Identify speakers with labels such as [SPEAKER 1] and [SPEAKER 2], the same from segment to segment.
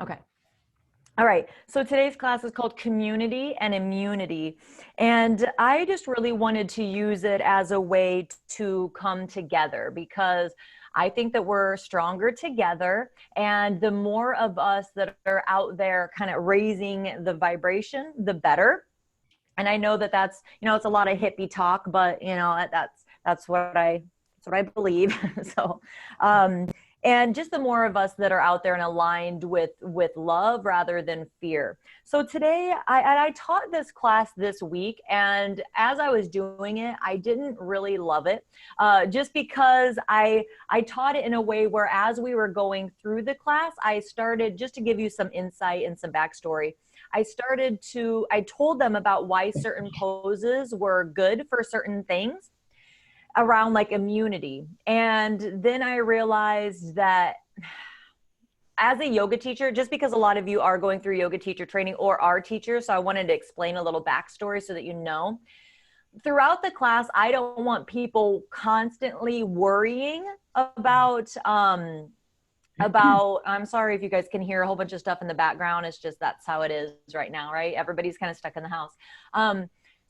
[SPEAKER 1] Okay. All right. So today's class is called Community and Immunity. And I just really wanted to use it as a way to come together because I think that we're stronger together. And the more of us that are out there kind of raising the vibration, the better. And I know that that's, it's a lot of hippie talk, but that's what I believe. So, and just the more of us that are out there and aligned with love rather than fear. So today I taught this class this week, and as I was doing it, I didn't really love it, just because I taught it in a way where as we were going through the class, I started, just to give you some insight and some backstory, I told them about why certain poses were good for certain things around like immunity. And then I realized that as a yoga teacher, just because a lot of you are going through yoga teacher training or are teachers, so I wanted to explain a little backstory so that you know. Throughout the class, I don't want people constantly worrying about, I'm sorry if you guys can hear a whole bunch of stuff in the background. It's just, that's how it is right now, right? Everybody's kind of stuck in the house.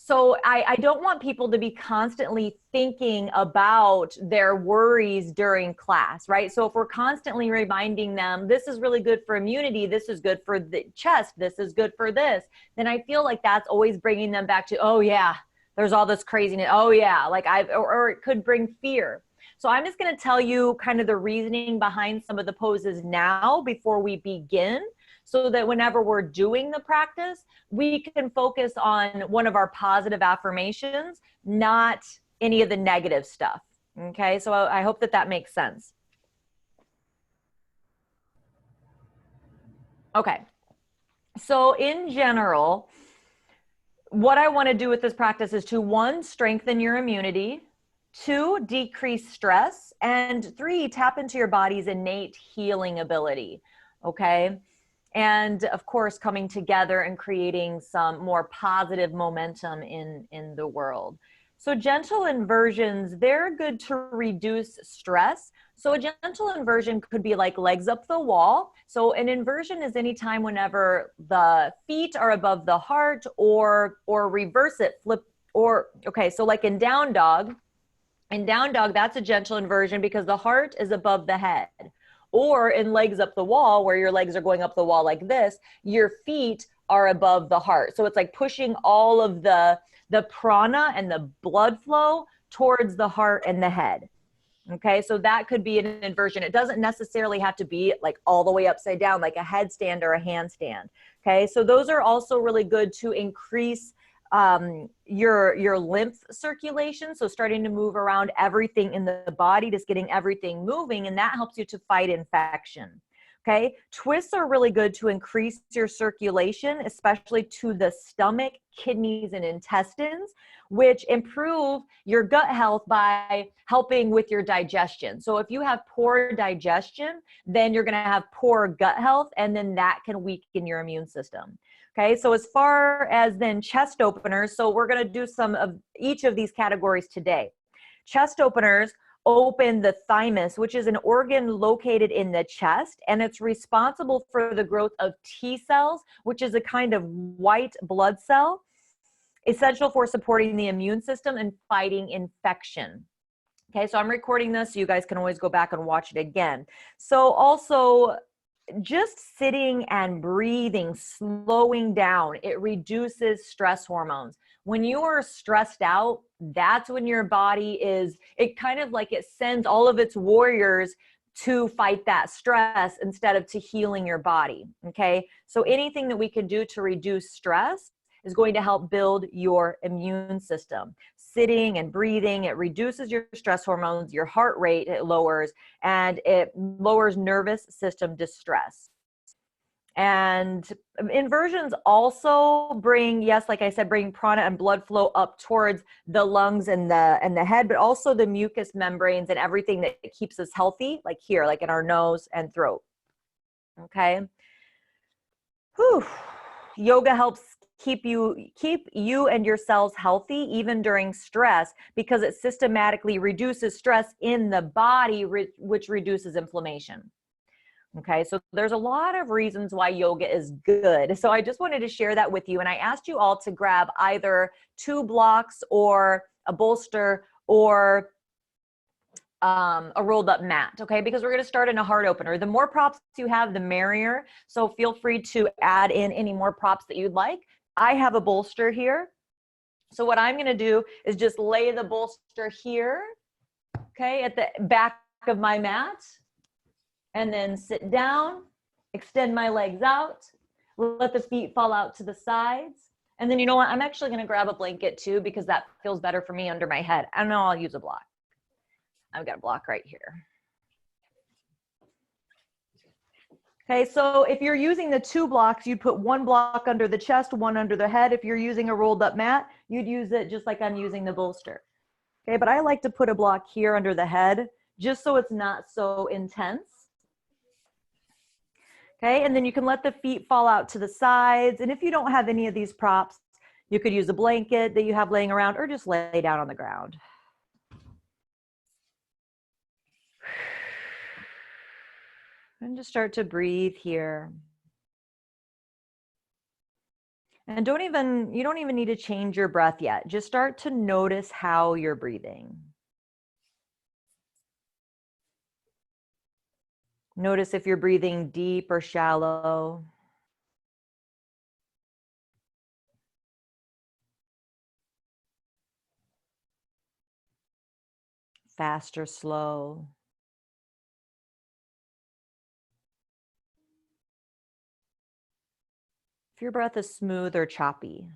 [SPEAKER 1] So I don't want people to be constantly thinking about their worries during class, right? So if we're constantly reminding them, this is really good for immunity, this is good for the chest, this is good for this, then I feel like that's always bringing them back to, oh yeah, there's all this craziness. Oh yeah, or it could bring fear. So I'm just going to tell you kind of the reasoning behind some of the poses now before we begin, so that whenever we're doing the practice, we can focus on one of our positive affirmations, not any of the negative stuff. Okay, so I hope that makes sense. Okay, so in general, what I want to do with this practice is to, 1, strengthen your immunity, 2, decrease stress, and 3, tap into your body's innate healing ability. Okay. And of course, coming together and creating some more positive momentum in the world. So gentle inversions, they're good to reduce stress. So a gentle inversion could be like legs up the wall. So an inversion is any time whenever the feet are above the heart, or reverse it, flip, or, okay, so like in down dog, that's a gentle inversion because the heart is above the head. Or in legs up the wall, where your legs are going up the wall like this, your feet are above the heart. So it's like pushing all of the prana and the blood flow towards the heart and the head. Okay, so that could be an inversion. It doesn't necessarily have to be like all the way upside down, like a headstand or a handstand. Okay, so those are also really good to increase your lymph circulation. So starting to move around everything in the body, just getting everything moving, and that helps you to fight infection. Okay, twists are really good to increase your circulation, especially to the stomach, kidneys, and intestines, which improve your gut health by helping with your digestion. So if you have poor digestion, then you're going to have poor gut health, and then that can weaken your immune system. Okay, so as far as then chest openers, so we're going to do some of each of these categories today. Chest openers open the thymus, which is an organ located in the chest, and it's responsible for the growth of T cells, which is a kind of white blood cell, essential for supporting the immune system and fighting infection. Okay, so I'm recording this, so you guys can always go back and watch it again. So also, just sitting and breathing, slowing down, it reduces stress hormones. When you are stressed out, that's when your body it kind of like it sends all of its warriors to fight that stress instead of to healing your body. Okay, so anything that we can do to reduce stress is going to help build your immune system. Sitting and breathing, it reduces your stress hormones, your heart rate, it lowers, and it lowers nervous system distress. And inversions also bring, yes, like I said, bring prana and blood flow up towards the lungs and the head, but also the mucous membranes and everything that keeps us healthy, like here, like in our nose and throat. Okay. Whew. Yoga helps keep you and your cells healthy even during stress, because it systematically reduces stress in the body, which reduces inflammation. Okay, so there's a lot of reasons why yoga is good. So I just wanted to share that with you. And I asked you all to grab either 2 blocks or a bolster or a rolled up mat, okay? Because we're going to start in a heart opener. The more props you have, the merrier. So feel free to add in any more props that you'd like. I have a bolster here. So what I'm going to do is just lay the bolster here, okay, at the back of my mat, and then sit down, extend my legs out, let the feet fall out to the sides. And then you know what? I'm actually going to grab a blanket too, because that feels better for me under my head. I know I'll use a block. I've got a block right here. Okay, so if you're using the 2 blocks, you'd put 1 block under the chest, 1 under the head. If you're using a rolled up mat, you'd use it just like I'm using the bolster. Okay, but I like to put a block here under the head just so it's not so intense. Okay, and then you can let the feet fall out to the sides. And if you don't have any of these props, you could use a blanket that you have laying around or just lay down on the ground. And just start to breathe here. And you don't even need to change your breath yet. Just start to notice how you're breathing. Notice if you're breathing deep or shallow. Fast or slow. If your breath is smooth or choppy.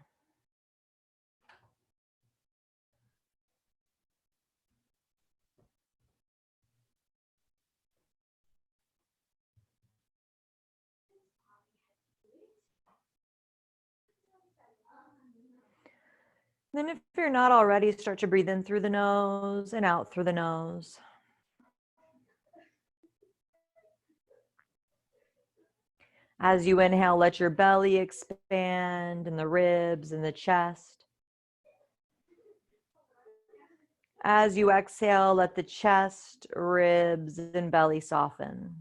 [SPEAKER 1] Then if you're not already, start to breathe in through the nose and out through the nose. As you inhale, let your belly expand and the ribs and the chest. As you exhale, let the chest, ribs, and belly soften.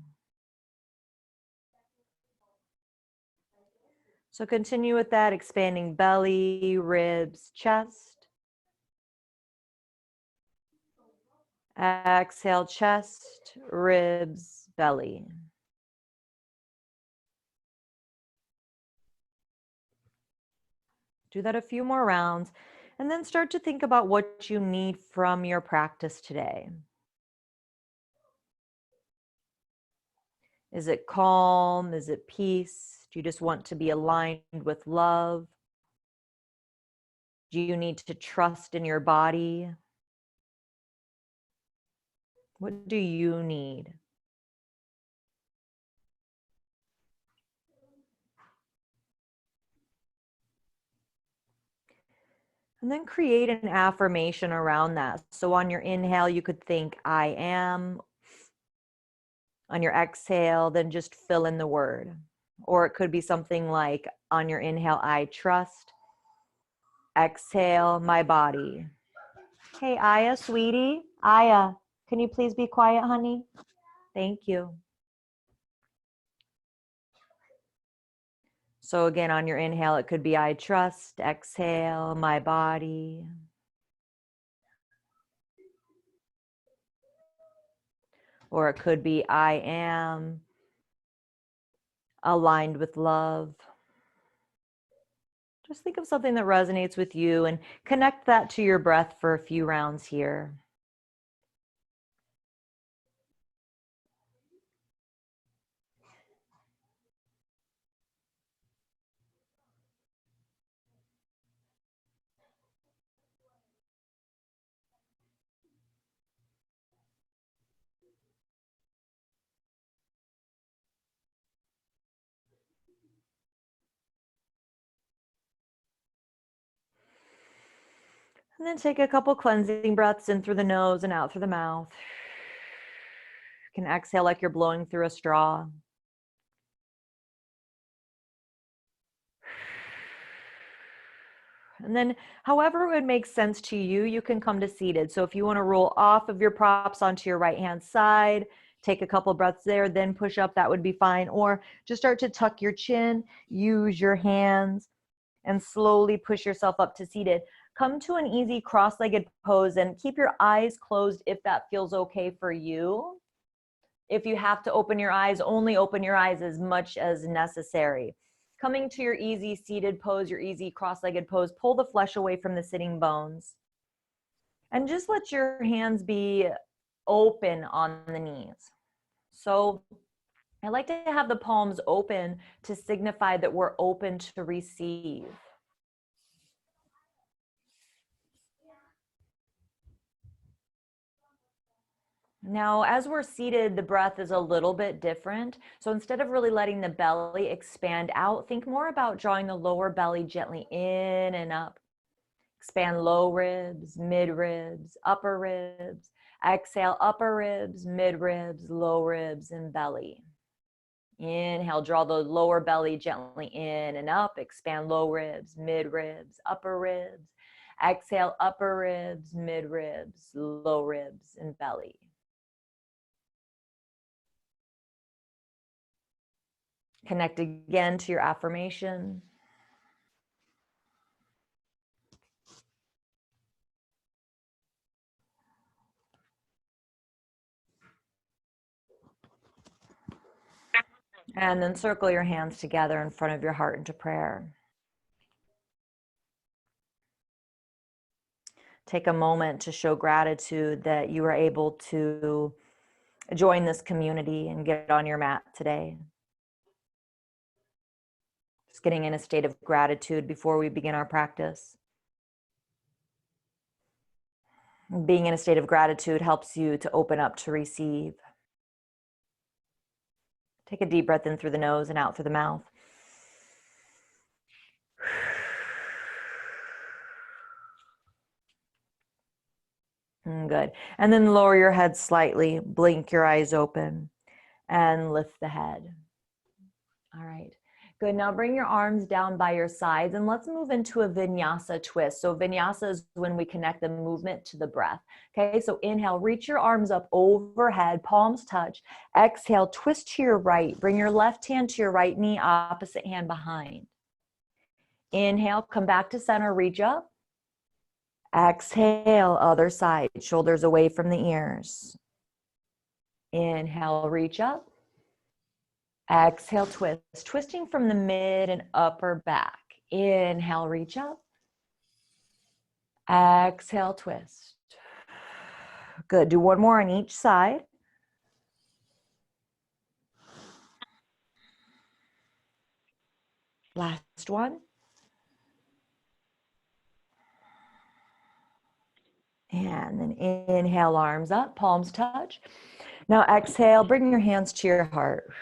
[SPEAKER 1] So continue with that, expanding belly, ribs, chest. Exhale, chest, ribs, belly. Do that a few more rounds, and then start to think about what you need from your practice today. Is it calm? Is it peace? Do you just want to be aligned with love? Do you need to trust in your body? What do you need? And then create an affirmation around that. So on your inhale, you could think, I am. On your exhale, then just fill in the word. Or it could be something like, on your inhale, I trust. Exhale, my body. Hey, Aya, sweetie. Aya, can you please be quiet, honey? Thank you. So again, on your inhale, it could be I trust. Exhale, my body. Or it could be I am aligned with love. Just think of something that resonates with you and connect that to your breath for a few rounds here. And then take a couple cleansing breaths in through the nose and out through the mouth. You can exhale like you're blowing through a straw. And then however it would make sense to you, you can come to seated. So if you want to roll off of your props onto your right hand side, Take a couple breaths there, then push up. That would be fine. Or just start to tuck your chin, use your hands, and slowly push yourself up to seated. Come to an easy cross-legged pose and keep your eyes closed if that feels okay for you. If you have to open your eyes, only open your eyes as much as necessary. Coming to your easy seated pose, your easy cross-legged pose, pull the flesh away from the sitting bones. And just let your hands be open on the knees. So I like to have the palms open to signify that we're open to receive. Now, as we're seated, the breath is a little bit different. So instead of really letting the belly expand out, think more about drawing the lower belly gently in and up. Expand low ribs, mid ribs, upper ribs. Exhale, upper ribs, mid ribs, low ribs, and belly. Inhale, draw the lower belly gently in and up. Expand low ribs, mid ribs, upper ribs. Exhale, upper ribs, mid ribs, low ribs, and belly. Connect again to your affirmation. And then circle your hands together in front of your heart into prayer. Take a moment to show gratitude that you were able to join this community and get on your mat today. Just getting in a state of gratitude before we begin our practice. Being in a state of gratitude helps you to open up to receive. Take a deep breath in through the nose and out through the mouth. Good. And then lower your head slightly, blink your eyes open, and lift the head. All right. Good. Now bring your arms down by your sides and let's move into a vinyasa twist. So vinyasa is when we connect the movement to the breath. Okay. So inhale, reach your arms up overhead, palms touch. Exhale, twist to your right. Bring your left hand to your right knee, opposite hand behind. Inhale, come back to center, reach up. Exhale, other side, shoulders away from the ears. Inhale, reach up. Exhale, twist. Twisting from the mid and upper back. Inhale, reach up. Exhale, twist. Good. Do one more on each side. Last one. And then inhale, arms up, palms touch. Now exhale, bring your hands to your heart.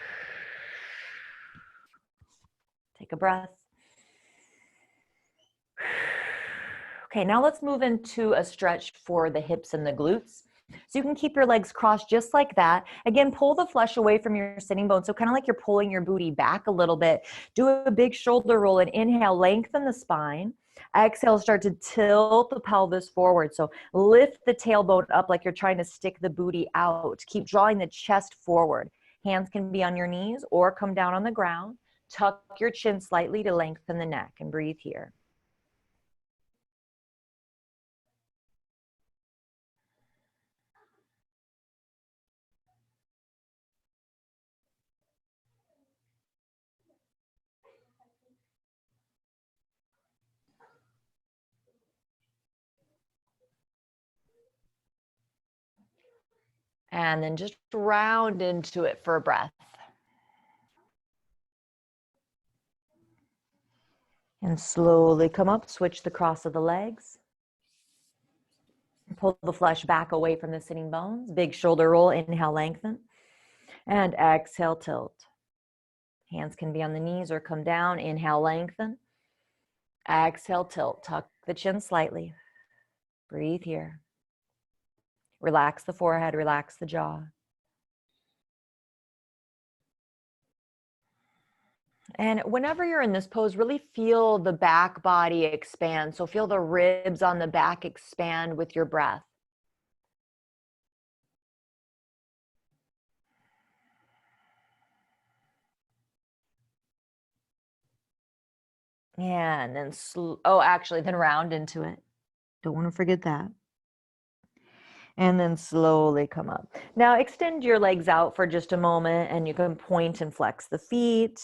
[SPEAKER 1] Take a breath. Okay, now let's move into a stretch for the hips and the glutes. So you can keep your legs crossed just like that. Again, pull the flesh away from your sitting bone. So kind of like you're pulling your booty back a little bit. Do a big shoulder roll and inhale, lengthen the spine. Exhale, start to tilt the pelvis forward. So lift the tailbone up like you're trying to stick the booty out. Keep drawing the chest forward. Hands can be on your knees or come down on the ground. Tuck your chin slightly to lengthen the neck and breathe here. And then just round into it for a breath. And slowly come up, switch the cross of the legs. Pull the flesh back away from the sitting bones. Big shoulder roll, inhale, lengthen. And exhale, tilt. Hands can be on the knees or come down. Inhale, lengthen. Exhale, tilt. Tuck the chin slightly. Breathe here. Relax the forehead, relax the jaw. And whenever you're in this pose, really feel the back body expand. So feel the ribs on the back expand with your breath. And then, oh, actually, then round into it. Don't want to forget that. And then slowly come up. Now extend your legs out for just a moment, and you can point and flex the feet.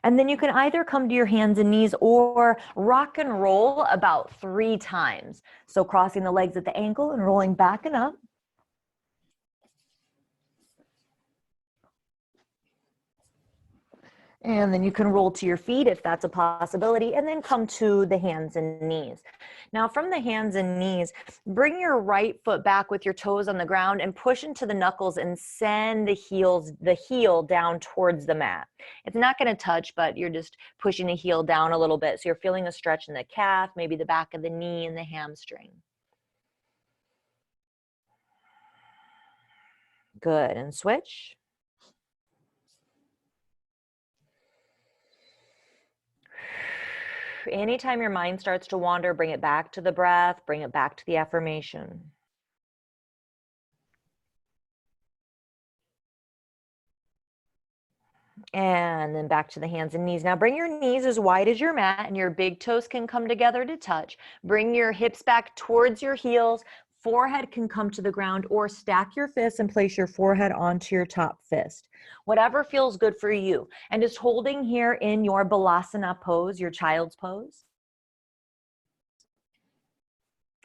[SPEAKER 1] And then you can either come to your hands and knees or rock and roll about 3 times. So crossing the legs at the ankle and rolling back and up. And then you can roll to your feet if that's a possibility, and then come to the hands and knees. Now from the hands and knees, bring your right foot back with your toes on the ground and push into the knuckles and send the heel down towards the mat. It's not going to touch, but you're just pushing the heel down a little bit. So you're feeling a stretch in the calf, maybe the back of the knee and the hamstring. Good, and switch. Anytime your mind starts to wander, bring it back to the breath, bring it back to the affirmation. And then back to the hands and knees. Now bring your knees as wide as your mat and your big toes can come together to touch. Bring your hips back towards your heels. Forehead can come to the ground, or stack your fists and place your forehead onto your top fist. Whatever feels good for you. And just holding here in your balasana pose, your child's pose.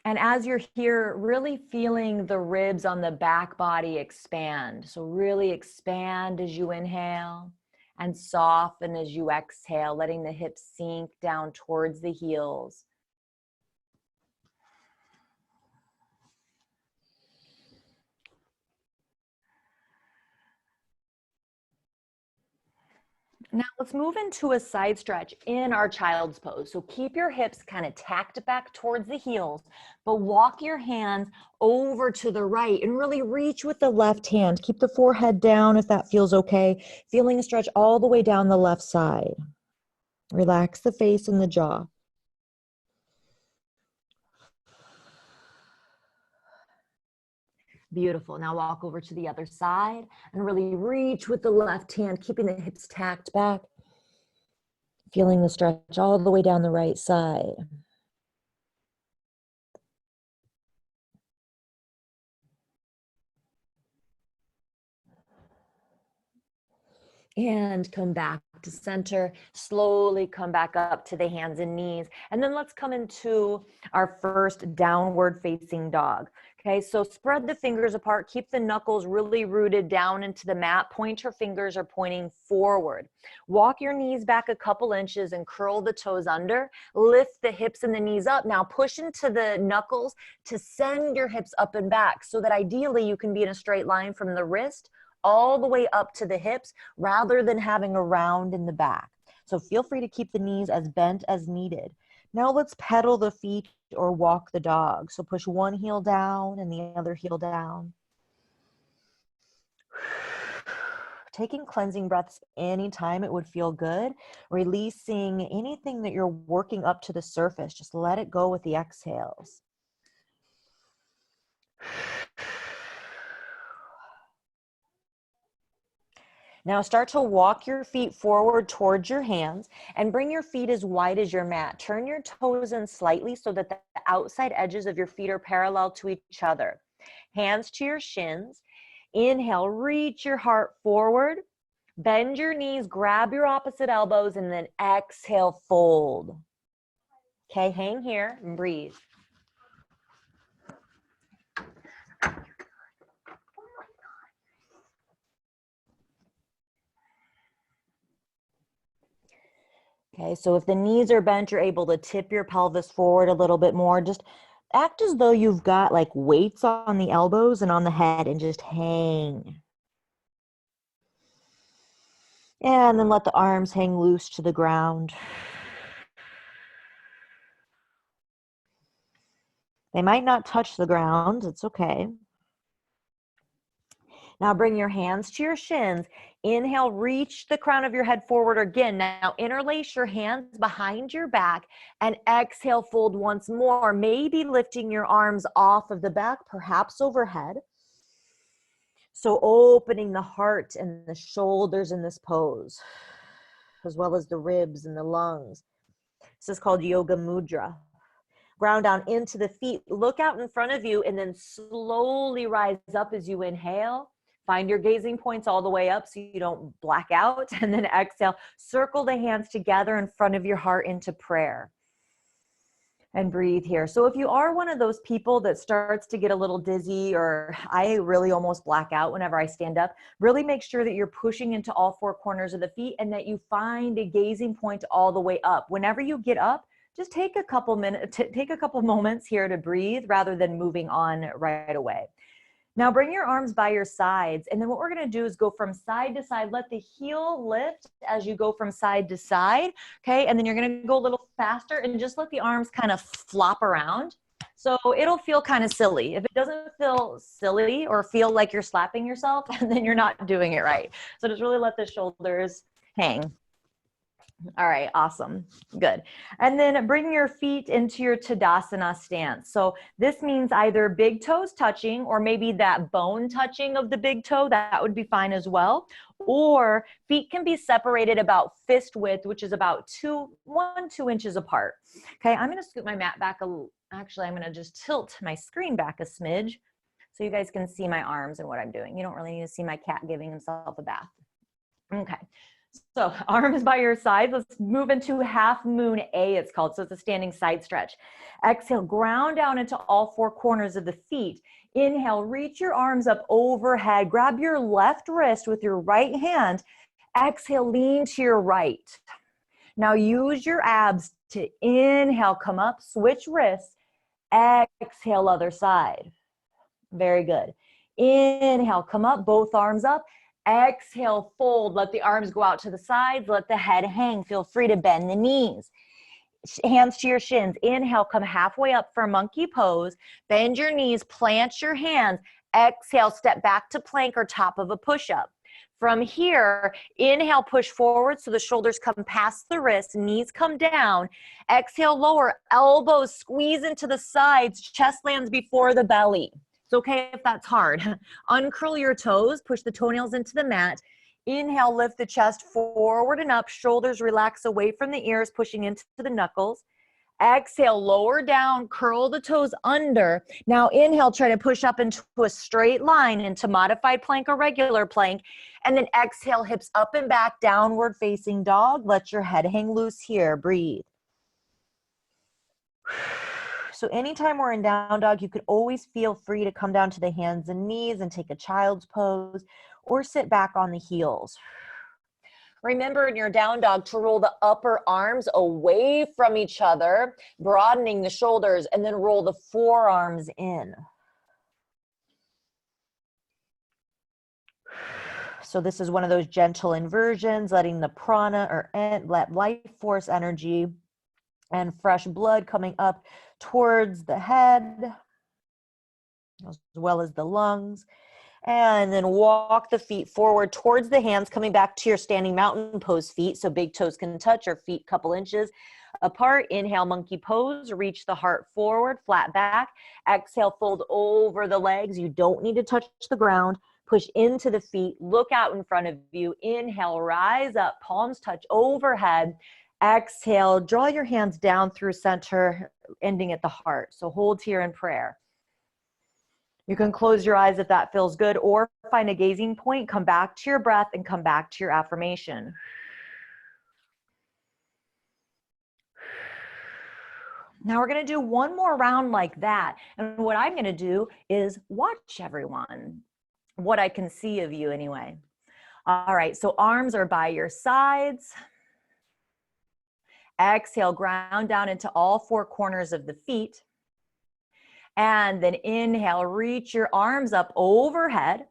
[SPEAKER 1] And as you're here, really feeling the ribs on the back body expand. So really expand as you inhale and soften as you exhale, letting the hips sink down towards the heels. Now let's move into a side stretch in our child's pose. So keep your hips kind of tacked back towards the heels, but walk your hands over to the right and really reach with the left hand. Keep the forehead down if that feels okay. Feeling a stretch all the way down the left side. Relax the face and the jaw. Beautiful. Now walk over to the other side and really reach with the left hand, keeping the hips tacked back. Feeling the stretch all the way down the right side. And come back to center. Slowly come back up to the hands and knees. And then let's come into our first downward facing dog. Okay, so spread the fingers apart. Keep the knuckles really rooted down into the mat. Pointer fingers are pointing forward. Walk your knees back a couple inches and curl the toes under. Lift the hips and the knees up. Now push into the knuckles to send your hips up and back so that ideally you can be in a straight line from the wrist all the way up to the hips rather than having a round in the back. So feel free to keep the knees as bent as needed. Now let's pedal the feet or walk the dog. So push one heel down and the other heel down. Taking cleansing breaths anytime it would feel good. Releasing anything that you're working up to the surface. Just let it go with the exhales. Now start to walk your feet forward towards your hands and bring your feet as wide as your mat. Turn your toes in slightly so that the outside edges of your feet are parallel to each other. Hands to your shins. Inhale, reach your heart forward. Bend your knees, grab your opposite elbows, and then exhale, fold. Okay, hang here and breathe. Okay, so if the knees are bent, you're able to tip your pelvis forward a little bit more. Just act as though you've got like weights on the elbows and on the head and just hang. And then let the arms hang loose to the ground. They might not touch the ground. It's okay. Now bring your hands to your shins. Inhale, reach the crown of your head forward again. Now interlace your hands behind your back and exhale, fold once more. Maybe lifting your arms off of the back, perhaps overhead. So opening the heart and the shoulders in this pose.
[SPEAKER 2] as well as the ribs and the lungs. This is called Yoga Mudra. Ground down into the feet. Look out in front of you and then slowly rise up as you inhale. Find your gazing points all the way up so you don't black out. And then exhale. Circle the hands together in front of your heart into prayer. And breathe here. So if you are one of those people that starts to get a little dizzy, or I really almost black out whenever I stand up, really make sure that you're pushing into all four corners of the feet and that you find a gazing point all the way up. Whenever you get up, just take a couple moments here to breathe rather than moving on right away. Now bring your arms by your sides. And then what we're going to do is go from side to side. Let the heel lift as you go from side to side. Okay. And then you're going to go a little faster and just let the arms kind of flop around. So it'll feel kind of silly. If it doesn't feel silly or feel like you're slapping yourself, then you're not doing it right. So just really let the shoulders hang. All right, awesome. Good. And then bring your feet into your Tadasana stance. So this means either big toes touching or maybe that bone touching of the big toe. That would be fine as well. Or feet can be separated about fist width, which is about 2 inches apart. Okay, I'm going to scoot my mat back actually, I'm going to just tilt my screen back a smidge so you guys can see my arms and what I'm doing. You don't really need to see my cat giving himself a bath. Okay. So arms by your side. Let's move into half moon A, it's called. So it's a standing side stretch. Exhale, ground down into all four corners of the feet. Inhale, reach your arms up overhead. Grab your left wrist with your right hand. Exhale, lean to your right. Now use your abs to inhale, come up, switch wrists. Exhale, other side. Very good. Inhale, come up, both arms up. Exhale, fold. Let the arms go out to the sides. Let the head hang. Feel free to bend the knees. Hands to your shins. Inhale, come halfway up for monkey pose. Bend your knees, plant your hands. Exhale, step back to plank or top of a push-up. From here, inhale, push forward so the shoulders come past the wrists, knees come down. Exhale, lower, elbows squeeze into the sides, chest lands before the belly. It's okay if that's hard. Uncurl your toes, push the toenails into the mat. Inhale, lift the chest forward and up, shoulders relax away from the ears, pushing into the knuckles. Exhale, lower down, curl the toes under. Now inhale, try to push up into a straight line into modified plank or regular plank. And then exhale, hips up and back, downward facing dog. Let your head hang loose here. Breathe. So anytime we're in down dog, you could always feel free to come down to the hands and knees and take a child's pose or sit back on the heels. Remember in your down dog to roll the upper arms away from each other, broadening the shoulders, and then roll the forearms in. So this is one of those gentle inversions, letting the prana or let life force energy and fresh blood coming up towards the head, as well as the lungs. And then walk the feet forward towards the hands, coming back to your standing mountain pose feet. So big toes can touch or feet a couple inches apart. Inhale, monkey pose, reach the heart forward, flat back. Exhale, fold over the legs. You don't need to touch the ground. Push into the feet, look out in front of you. Inhale, rise up, palms touch overhead. Exhale, draw your hands down through center, ending at the heart. So hold here in prayer. You can close your eyes if that feels good, or find a gazing point, come back to your breath and come back to your affirmation. Now we're going to do one more round like that. And what I'm going to do is watch everyone, what I can see of you anyway. All right, so arms are by your sides. Exhale, ground down into all four corners of the feet. And then inhale, reach your arms up overhead.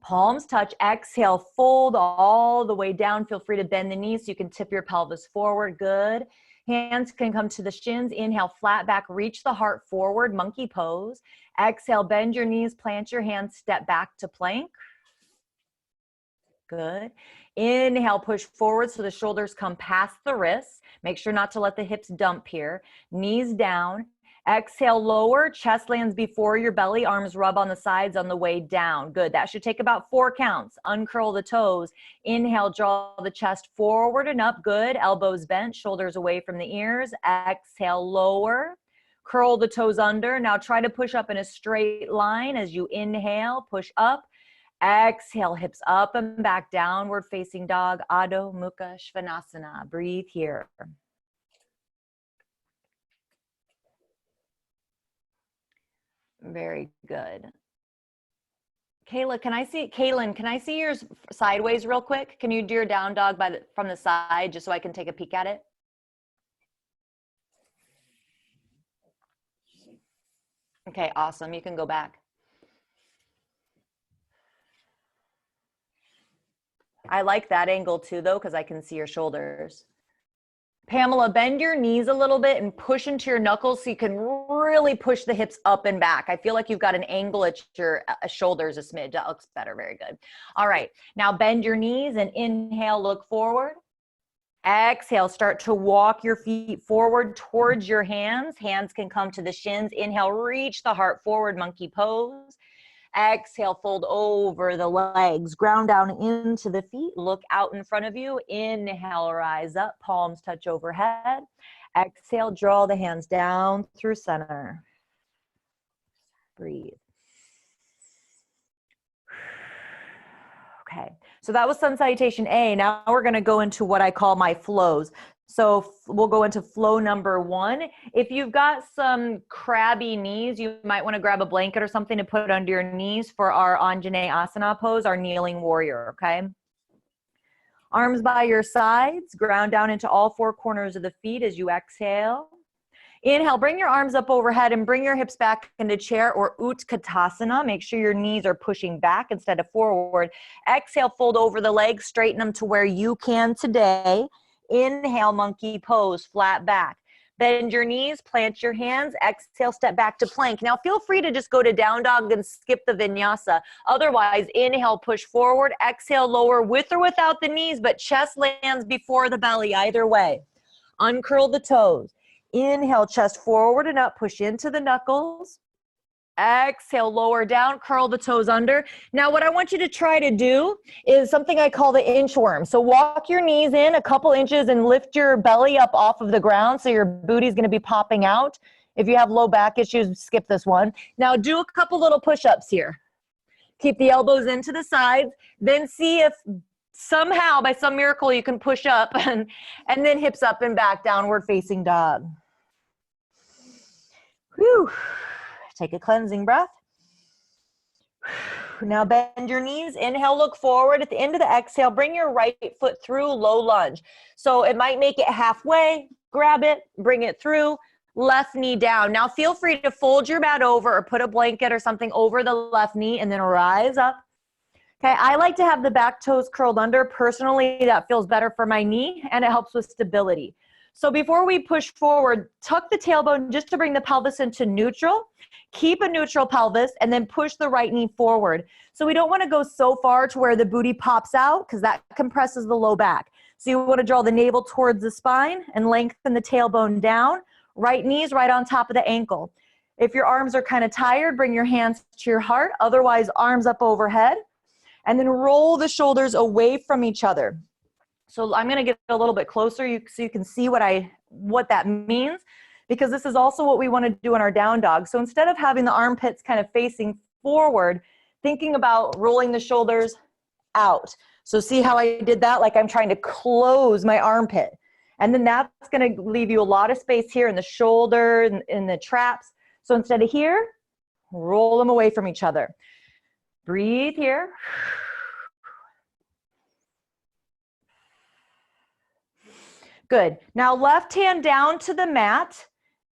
[SPEAKER 2] Palms touch. Exhale, fold all the way down. Feel free to bend the knees so you can tip your pelvis forward. Good. Hands can come to the shins. Inhale, flat back, reach the heart forward, monkey pose. Exhale, bend your knees, plant your hands, step back to plank. Good. Inhale, push forward so the shoulders come past the wrists. Make sure not to let the hips dump here. Knees down.
[SPEAKER 1] Exhale, lower, chest lands before your belly, arms rub on the sides on the way down. Good. That should take about 4 counts. Uncurl the toes. Inhale, draw the chest forward and up. Good. Elbows bent, shoulders away from the ears. Exhale, lower. Curl the toes under. Now try to push up in a straight line as you inhale, push up. Exhale, hips up and back, downward facing dog, Adho Mukha Svanasana. Breathe here. Very good. Kaylin, can I see yours sideways real quick? Can you do your down dog from the side just so I can take a peek at it? Okay, awesome. You can go back. I like that angle too, though, because I can see your shoulders. Pamela, bend your knees a little bit and push into your knuckles so you can really push the hips up and back. I feel like you've got an angle at your shoulders a smidge. That looks better. Very good. All right. Now bend your knees and inhale, look forward. Exhale, start to walk your feet forward towards your hands. Hands can come to the shins. Inhale, reach the heart forward, monkey pose. Exhale, fold over the legs, ground down into the feet, look out in front of you. Inhale, rise up, palms touch overhead. Exhale, draw the hands down through center. Breathe. Okay, so that was Sun Salutation A. Now we're going to go into what I call my flows. So we'll go into flow number 1. If you've got some crabby knees, you might want to grab a blanket or something to put under your knees for our Anjaneyasana pose, our kneeling warrior, okay? Arms by your sides, ground down into all 4 corners of the feet as you exhale. Inhale, bring your arms up overhead and bring your hips back into chair or Utkatasana. Make sure your knees are pushing back instead of forward. Exhale, fold over the legs, straighten them to where you can today. Inhale, monkey pose, flat back. Bend your knees, plant your hands, exhale, step back to plank. Now feel free to just go to down dog and skip the vinyasa. Otherwise, inhale, push forward, exhale, lower with or without the knees, but chest lands before the belly, either way. Uncurl the toes. Inhale, chest forward and up, push into the knuckles. Exhale, lower down, curl the toes under. Now what I want you to try to do is something I call the inchworm. So walk your knees in a couple inches and lift your belly up off of the ground so your booty's going to be popping out. If you have low back issues, skip this one. Now do a couple little push-ups here. Keep the elbows into the sides. Then see if somehow, by some miracle, you can push up and then hips up and back, downward facing dog. Whew. Take a cleansing breath. Now bend your knees. Inhale, look forward. At the end of the exhale, bring your right foot through, low lunge. So it might make it halfway. Grab it, bring it through, left knee down. Now feel free to fold your mat over or put a blanket or something over the left knee and then rise up. Okay, I like to have the back toes curled under. Personally, that feels better for my knee and it helps with stability. So before we push forward, tuck the tailbone just to bring the pelvis into neutral. Keep a neutral pelvis and then push the right knee forward. So we don't want to go so far to where the booty pops out because that compresses the low back. So you want to draw the navel towards the spine and lengthen the tailbone down. Right knee's right on top of the ankle. If your arms are kind of tired, bring your hands to your heart. Otherwise, arms up overhead. And then roll the shoulders away from each other. So I'm going to get a little bit closer so you can see what that means, because this is also what we want to do in our down dog. So instead of having the armpits kind of facing forward, thinking about rolling the shoulders out. So see how I did that? Like I'm trying to close my armpit. And then that's going to leave you a lot of space here in the shoulder and in the traps. So instead of here, roll them away from each other. Breathe here. Good. Now left hand down to the mat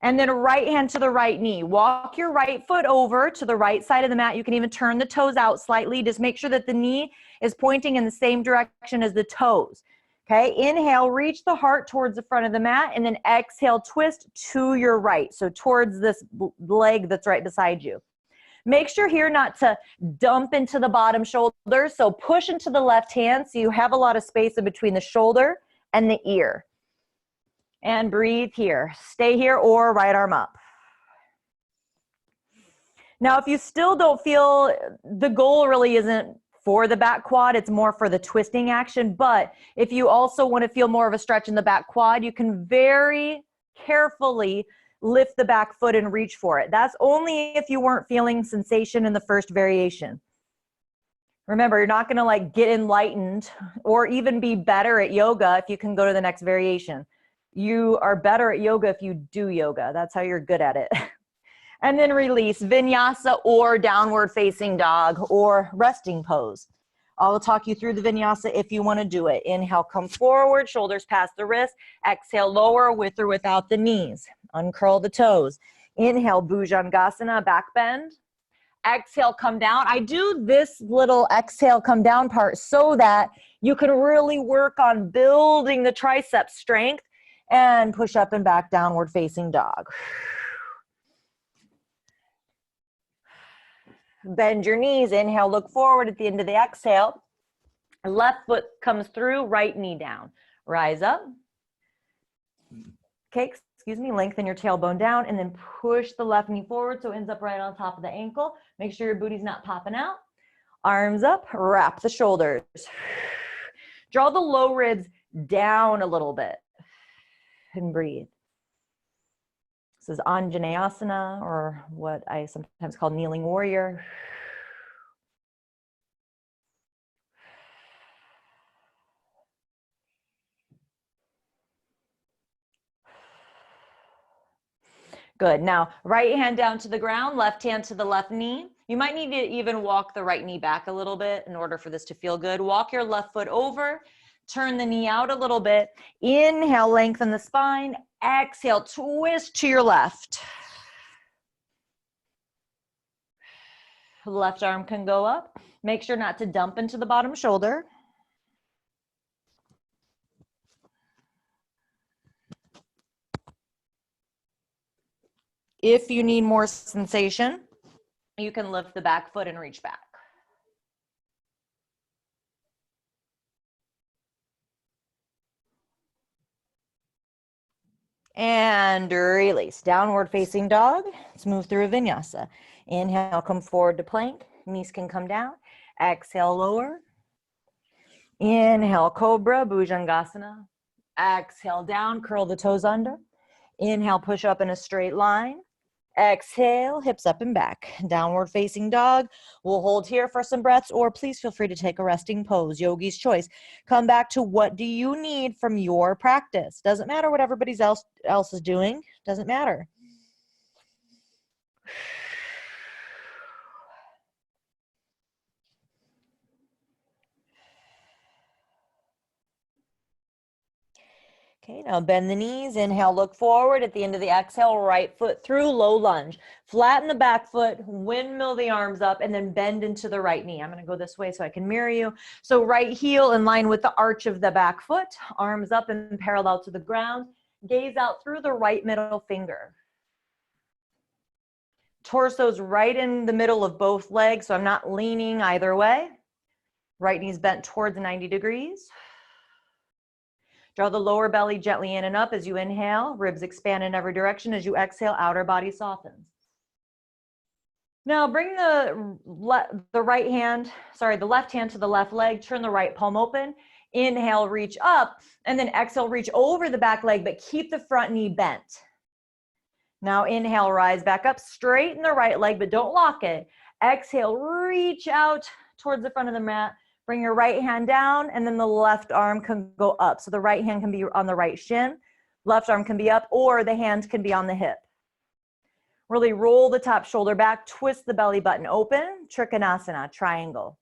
[SPEAKER 1] and then right hand to the right knee. Walk your right foot over to the right side of the mat. You can even turn the toes out slightly. Just make sure that the knee is pointing in the same direction as the toes. Okay, inhale, reach the heart towards the front of the mat and then exhale, twist to your right. So towards this leg that's right beside you. Make sure here not to dump into the bottom shoulder. So push into the left hand so you have a lot of space in between the shoulder and the ear. And breathe here. Stay here or right arm up. Now, if you still don't feel, the goal really isn't for the back quad, it's more for the twisting action. But if you also want to feel more of a stretch in the back quad, you can very carefully lift the back foot and reach for it. That's only if you weren't feeling sensation in the first variation. Remember, you're not going to like get enlightened or even be better at yoga if you can go to the next variation. You are better at yoga if you do yoga. That's how you're good at it. And then release, vinyasa or downward facing dog or resting pose. I will talk you through the vinyasa if you want to do it. Inhale, come forward, shoulders past the wrist. Exhale, lower with or without the knees. Uncurl the toes. Inhale, Bhujangasana, back bend. Exhale, come down. I do this little exhale, come down part so that you can really work on building the tricep strength and push up and back, downward facing dog. Bend your knees. Inhale, look forward at the end of the exhale. Left foot comes through, right knee down. Rise up. Okay, excuse me, lengthen your tailbone down and then push the left knee forward so it ends up right on top of the ankle. Make sure your booty's not popping out. Arms up, wrap the shoulders. Draw the low ribs down a little bit and breathe. This is Anjaneyasana, or what I sometimes call kneeling warrior. Good. Now, right hand down to the ground, left hand to the left knee. You might need to even walk the right knee back a little bit in order for this to feel good. Walk your left foot over, turn the knee out a little bit. Inhale, lengthen the spine. Exhale, twist to your left. Left arm can go up. Make sure not to dump into the bottom shoulder. If you need more sensation, you can lift the back foot and reach back. And release. Downward facing dog. Let's move through a vinyasa. Inhale, come forward to plank. Knees can come down. Exhale, lower. Inhale, cobra, Bhujangasana. Exhale, down, curl the toes under. Inhale, push up in a straight line. Exhale, hips up and back. Downward facing dog. We'll hold here for some breaths, or please feel free to take a resting pose, yogi's choice. Come back to what do you need from your practice. Doesn't matter what everybody else is doing. Doesn't matter. Okay, now bend the knees. Inhale, look forward. At the end of the exhale, right foot through, low lunge. Flatten the back foot, windmill the arms up, and then bend into the right knee. I'm going to go this way so I can mirror you. So right heel in line with the arch of the back foot, arms up and parallel to the ground. Gaze out through the right middle finger. Torso's right in the middle of both legs, so I'm not leaning either way. Right knee's bent towards 90 degrees. Draw the lower belly gently in and up as you inhale. Ribs expand in every direction. As you exhale, outer body softens. Now bring the left hand to the left leg. Turn the right palm open. Inhale, reach up. And then exhale, reach over the back leg, but keep the front knee bent. Now inhale, rise back up. Straighten the right leg, but don't lock it. Exhale, reach out towards the front of the mat. Bring your right hand down, and then the left arm can go up. So the right hand can be on the right shin, left arm can be up, or the hand can be on the hip. Really roll the top shoulder back, twist the belly button open, Trikonasana, triangle.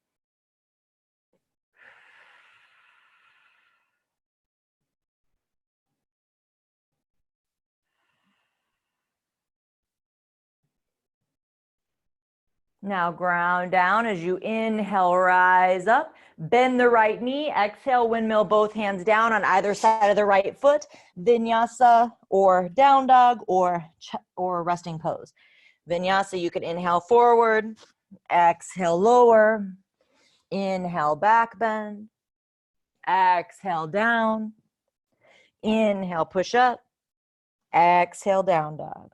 [SPEAKER 1] Now ground down as you inhale, rise up, bend the right knee, exhale, windmill both hands down on either side of the right foot, vinyasa or down dog or resting pose. Vinyasa, you can inhale forward, exhale lower, inhale back bend, exhale down, inhale push up, exhale down dog.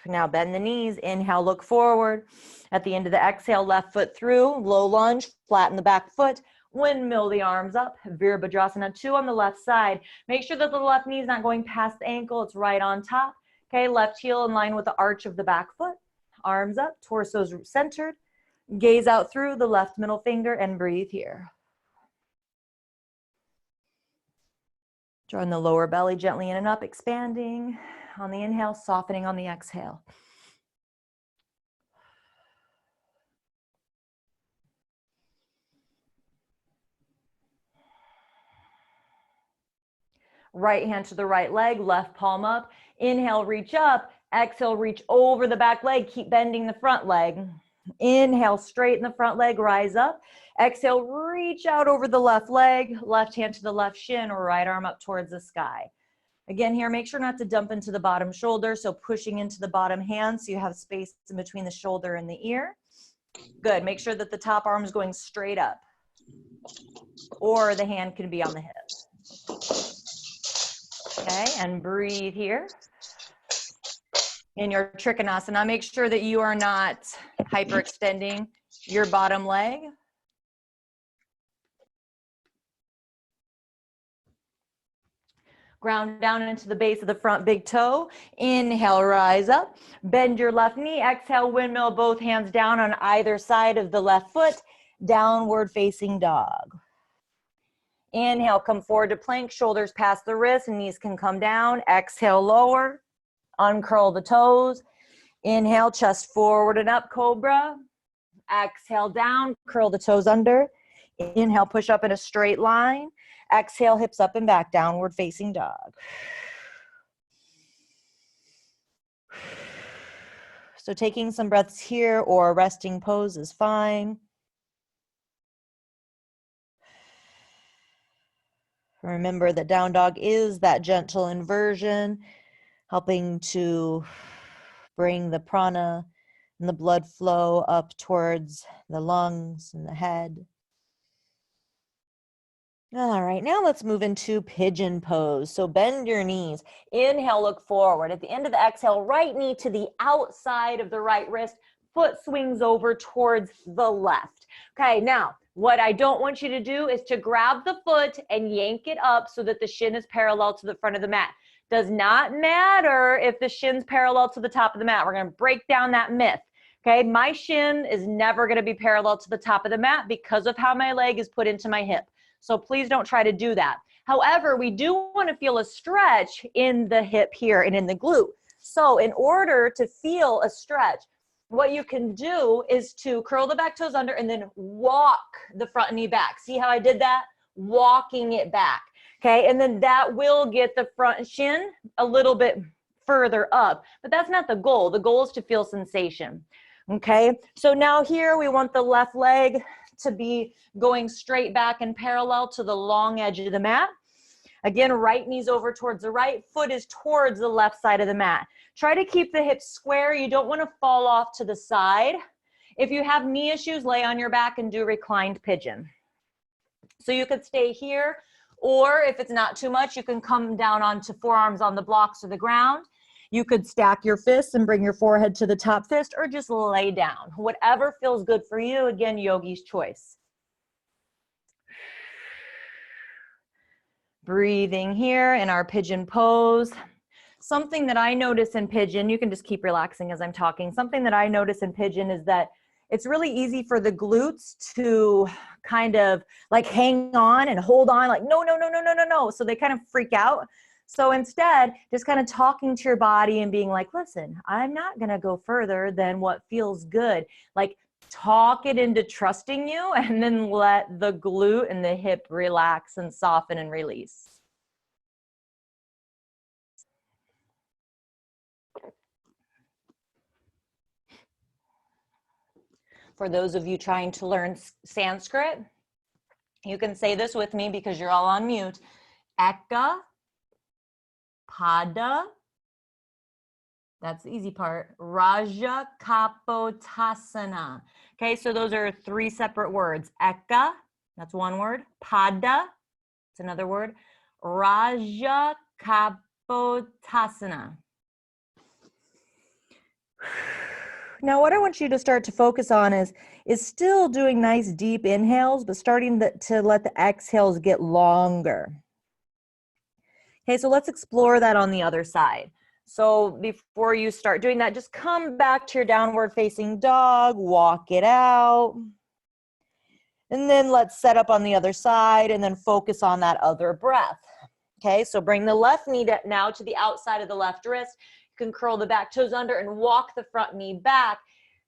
[SPEAKER 1] Now bend the knees. Inhale, look forward. At the end of the exhale, left foot through, low lunge, flatten the back foot, windmill the arms up, Virabhadrasana 2 on the left side. Make sure that the left knee is not going past the ankle, it's right on top. Okay, left heel in line with the arch of the back foot, arms up, torso's centered, gaze out through the left middle finger and breathe here. Drawing the lower belly gently in and up, expanding on the inhale, softening on the exhale. Right hand to the right leg, left palm up. Inhale, reach up. Exhale, reach over the back leg. Keep bending the front leg. Inhale, straighten the front leg, rise up. Exhale, reach out over the left leg. Left hand to the left shin, or right arm up towards the sky. Again here, make sure not to dump into the bottom shoulder, so pushing into the bottom hand so you have space in between the shoulder and the ear. Good, make sure that the top arm is going straight up, or the hand can be on the hip. Okay, and breathe here. In your Trikonasana, make sure that you are not hyperextending your bottom leg. Ground down into the base of the front big toe. Inhale, rise up. Bend your left knee. Exhale, windmill both hands down on either side of the left foot. Downward facing dog. Inhale, come forward to plank. Shoulders past the wrists, knees can come down. Exhale, lower. Uncurl the toes. Inhale, chest forward and up, cobra. Exhale, down, curl the toes under. Inhale, push up in a straight line. Exhale, hips up and back, downward facing dog. So taking some breaths here or a resting pose is fine. Remember that down dog is that gentle inversion, helping to bring the prana and the blood flow up towards the lungs and the head. All right, now let's move into pigeon pose. So bend your knees. Inhale, look forward. At the end of the exhale, right knee to the outside of the right wrist. Foot swings over towards the left. Okay, now what I don't want you to do is to grab the foot and yank it up so that the shin is parallel to the front of the mat. Does not matter if the shin's parallel to the top of the mat. We're going to break down that myth. Okay, my shin is never going to be parallel to the top of the mat because of how my leg is put into my hip. So please don't try to do that. However, we do want to feel a stretch in the hip here and in the glute. So in order to feel a stretch, what you can do is to curl the back toes under and then walk the front knee back. See how I did that? Walking it back. Okay, and then that will get the front shin a little bit further up, but that's not the goal. The goal is to feel sensation. Okay, so now here we want the left leg to be going straight back and parallel to the long edge of the mat. Again, right knee's over towards the right, foot is towards the left side of the mat. Try to keep the hips square. You don't want to fall off to the side. If you have knee issues, lay on your back and do reclined pigeon. So you could stay here, or if it's not too much, you can come down onto forearms on the blocks of the ground. You could stack your fists and bring your forehead to the top fist, or just lay down. Whatever feels good for you. Again, yogi's choice. Breathing here in our pigeon pose. Something that I notice in pigeon, you can just keep relaxing as I'm talking. Something that I notice in pigeon is that it's really easy for the glutes to kind of like hang on and hold on, like, no, no, no, no, no, no, no. So they kind of freak out. So instead, just kind of talking to your body and being like, listen, I'm not going to go further than what feels good. Like, talk it into trusting you, and then let the glute and the hip relax and soften and release. For those of you trying to learn Sanskrit, you can say this with me because you're all on mute. Eka, Pada, that's the easy part, Raja Kapotasana. Okay, so those are three separate words. Eka, that's one word. Pada, it's another word. Raja Kapotasana. Now, what I want you to start to focus on is still doing nice deep inhales, but starting to let the exhales get longer. Okay, so let's explore that on the other side. So before you start doing that, just come back to your downward facing dog, walk it out. And then let's set up on the other side and then focus on that other breath. Okay, so bring the left knee now to the outside of the left wrist. You can curl the back toes under and walk the front knee back,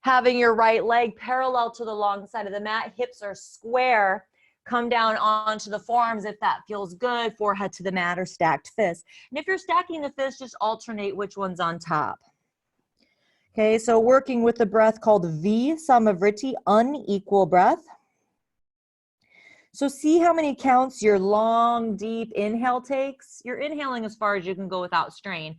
[SPEAKER 1] having your right leg parallel to the long side of the mat. Hips are square. Come down onto the forearms if that feels good, forehead to the mat or stacked fists. And if you're stacking the fists, just alternate which one's on top. Okay, so working with the breath called V Samavriti, unequal breath. So see how many counts your long, deep inhale takes. You're inhaling as far as you can go without strain.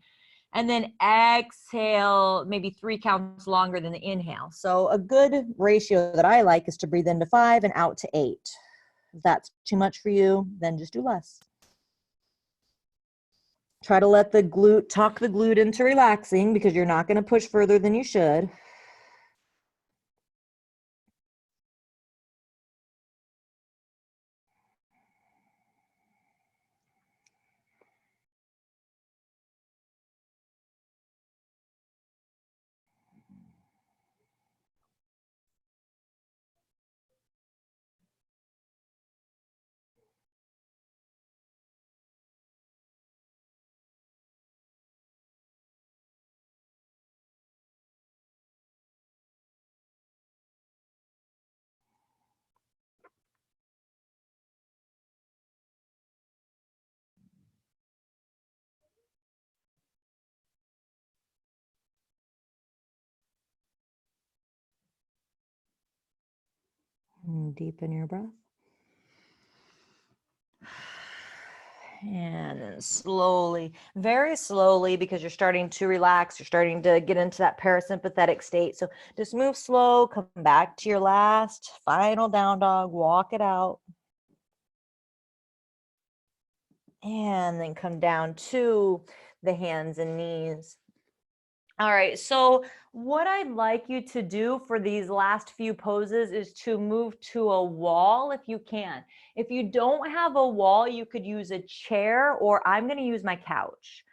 [SPEAKER 1] And then exhale, maybe 3 counts longer than the inhale. So a good ratio that I like is to breathe into 5 and out to 8. If that's too much for you, then just do less. Try to let the glute, tuck the glute into relaxing because you're not going to push further than you should. And deepen your breath. And then slowly, very slowly, because you're starting to relax, you're starting to get into that parasympathetic state. So just move slow, come back to your last final down dog, walk it out. And then come down to the hands and knees. All right, so what I'd like you to do for these last few poses is to move to a wall if you can. If you don't have a wall, you could use a chair, or I'm going to use my couch.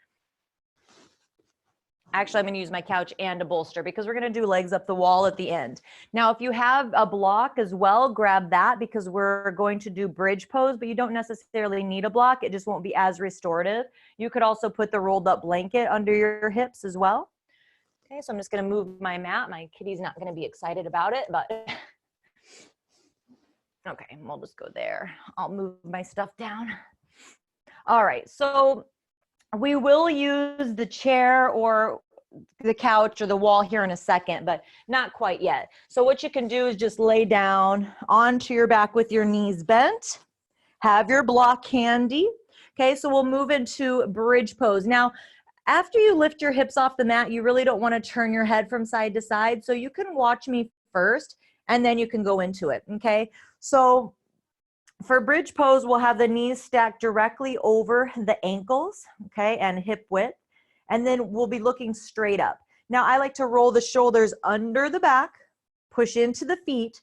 [SPEAKER 1] Actually, I'm going to use my couch and a bolster because we're going to do legs up the wall at the end. Now, if you have a block as well, grab that because we're going to do bridge pose, but you don't necessarily need a block. It just won't be as restorative. You could also put the rolled up blanket under your hips as well. Okay, so I'm just going to move my mat. My kitty's not going to be excited about it, but okay, we'll just go there. I'll move my stuff down. All right, so we will use the chair or the couch or the wall here in a second, but not quite yet. So what you can do is just lay down onto your back with your knees bent. Have your block handy. Okay, so we'll move into bridge pose. Now, after you lift your hips off the mat, you really don't want to turn your head from side to side. So you can watch me first and then you can go into it. Okay, so for bridge pose, we'll have the knees stacked directly over the ankles, okay, and hip width. And then we'll be looking straight up. Now, I like to roll the shoulders under the back, push into the feet,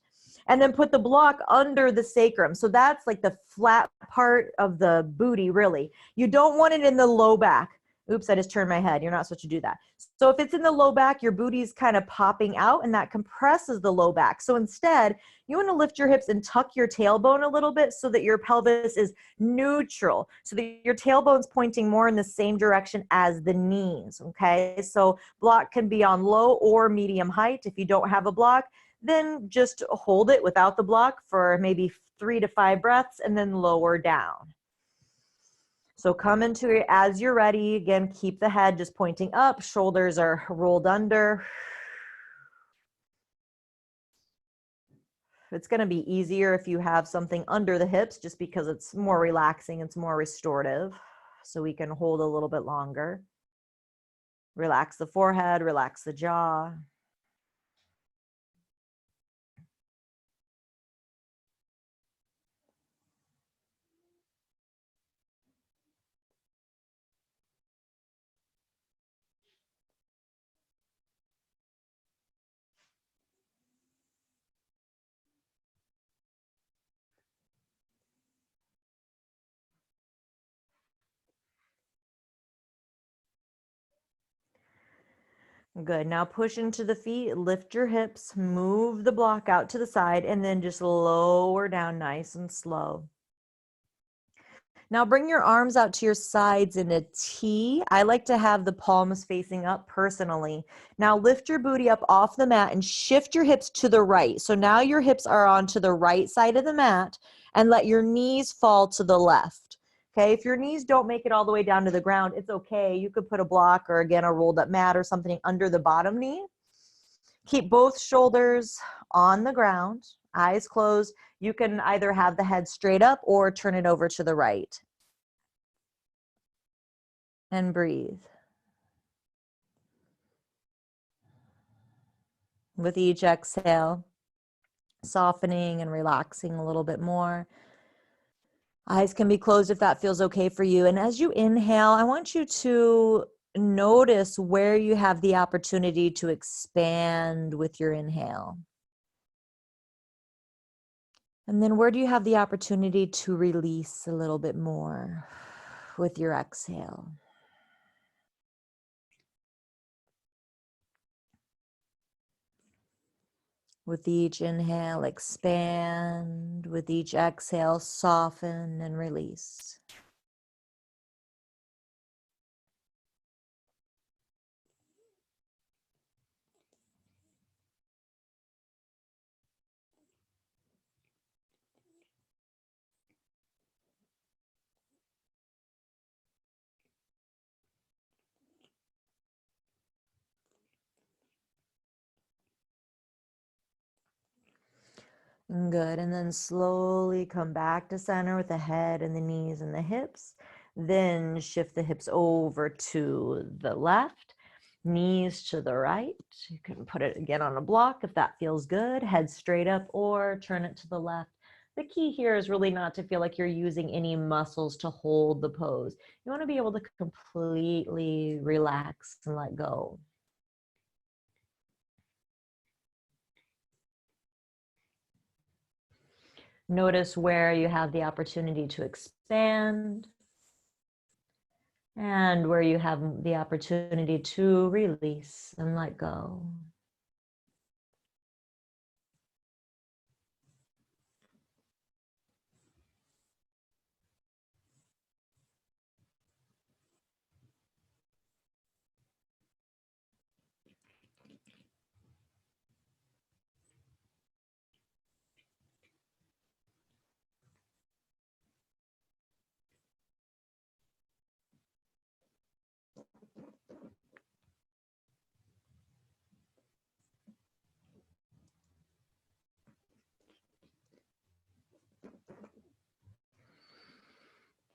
[SPEAKER 1] and then put the block under the sacrum. So that's like the flat part of the booty, really. You don't want it in the low back. Oops, I just turned my head. You're not supposed to do that. So if it's in the low back, your booty's kind of popping out and that compresses the low back. So instead, you want to lift your hips and tuck your tailbone a little bit so that your pelvis is neutral, so that your tailbone's pointing more in the same direction as the knees, okay? So block can be on low or medium height. If you don't have a block, then just hold it without the block for maybe 3 to 5 breaths and then lower down. So come into it as you're ready. Again, keep the head just pointing up. Shoulders are rolled under. It's going to be easier if you have something under the hips just because it's more relaxing, it's more restorative. So we can hold a little bit longer. Relax the forehead, relax the jaw.
[SPEAKER 2] Good. Now push into the feet, lift your hips, move the block out to the side, and then just lower down nice and slow. Now bring your arms out to your sides in a T. I like to have the palms facing up personally. Now lift your booty up off the mat and shift your hips to the right. So now your hips are onto the right side of the mat, and let your knees fall to the left. Okay, if your knees don't make it all the way down to the ground, it's okay. You could put a block or again a rolled up mat or something under the bottom knee. Keep both shoulders on the ground, eyes closed. You can either have the head straight up or turn it over to the right. And breathe. With each exhale, softening and relaxing a little bit more. Eyes can be closed if that feels okay for you. And as you inhale, I want you to notice where you have the opportunity to expand with your inhale. And then where do you have the opportunity to release a little bit more with your exhale? With each inhale, expand. With each exhale, soften and release. Good. And then slowly come back to center with the head and the knees and the hips. Then shift the hips over to the left, knees to the right. You can put it again on a block if that feels good. Head straight up or turn it to the left. The key here is really not to feel like you're using any muscles to hold the pose. You want to be able to completely relax and let go. Notice where you have the opportunity to expand and where you have the opportunity to release and let go.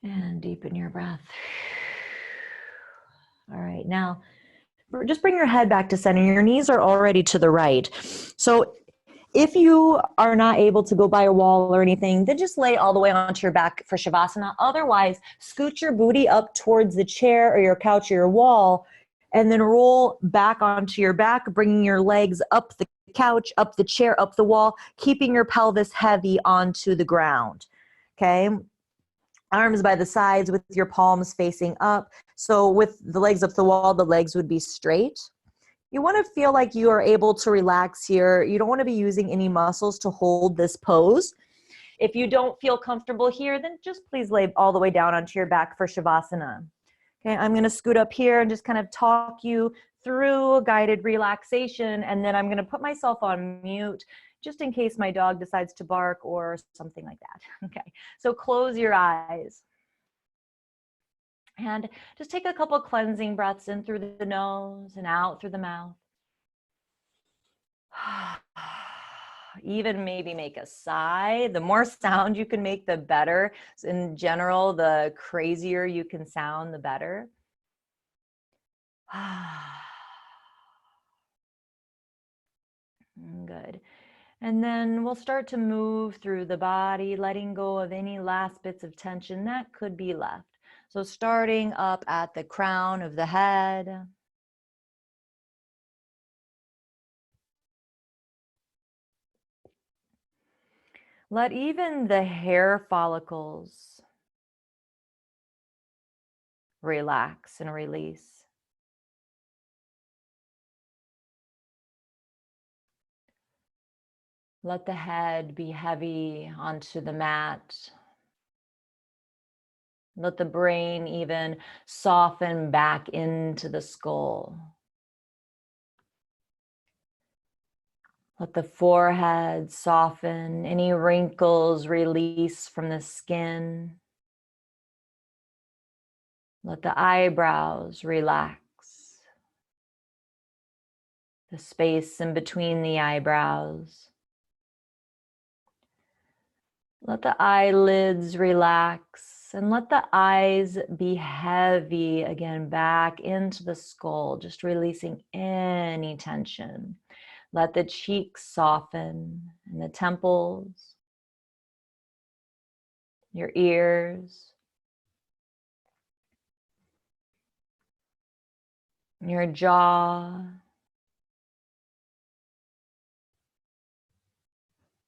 [SPEAKER 2] And deepen your breath. All right, now just bring your head back to center. Your knees are already to the right. So if you are not able to go by a wall or anything, then just lay all the way onto your back for Shavasana. Otherwise, scoot your booty up towards the chair or your couch or your wall, and then roll back onto your back, bringing your legs up the couch, up the chair, up the wall, keeping your pelvis heavy onto the ground. Okay? Arms by the sides with your palms facing up. So with the legs up the wall, the legs would be straight. You want to feel like you are able to relax here. You don't want to be using any muscles to hold this pose. If you don't feel comfortable here, then just please lay all the way down onto your back for Shavasana. Okay, I'm going to scoot up here and just kind of talk you through a guided relaxation, and then I'm going to put myself on mute just in case my dog decides to bark or something like that. Okay, so close your eyes. And just take a couple cleansing breaths in through the nose and out through the mouth. Even maybe make a sigh. The more sound you can make, the better. In general, the crazier you can sound, the better. Good. And then we'll start to move through the body, letting go of any last bits of tension that could be left. So starting up at the crown of the head. Let even the hair follicles relax and release.
[SPEAKER 1] Let the head be heavy onto the mat. Let the brain even soften back into the skull. Let the forehead soften, any wrinkles release from the skin. Let the eyebrows relax. The space in between the eyebrows. Let the eyelids relax and let the eyes be heavy again back into the skull, just releasing any tension. Let the cheeks soften and the temples, your ears, your jaw,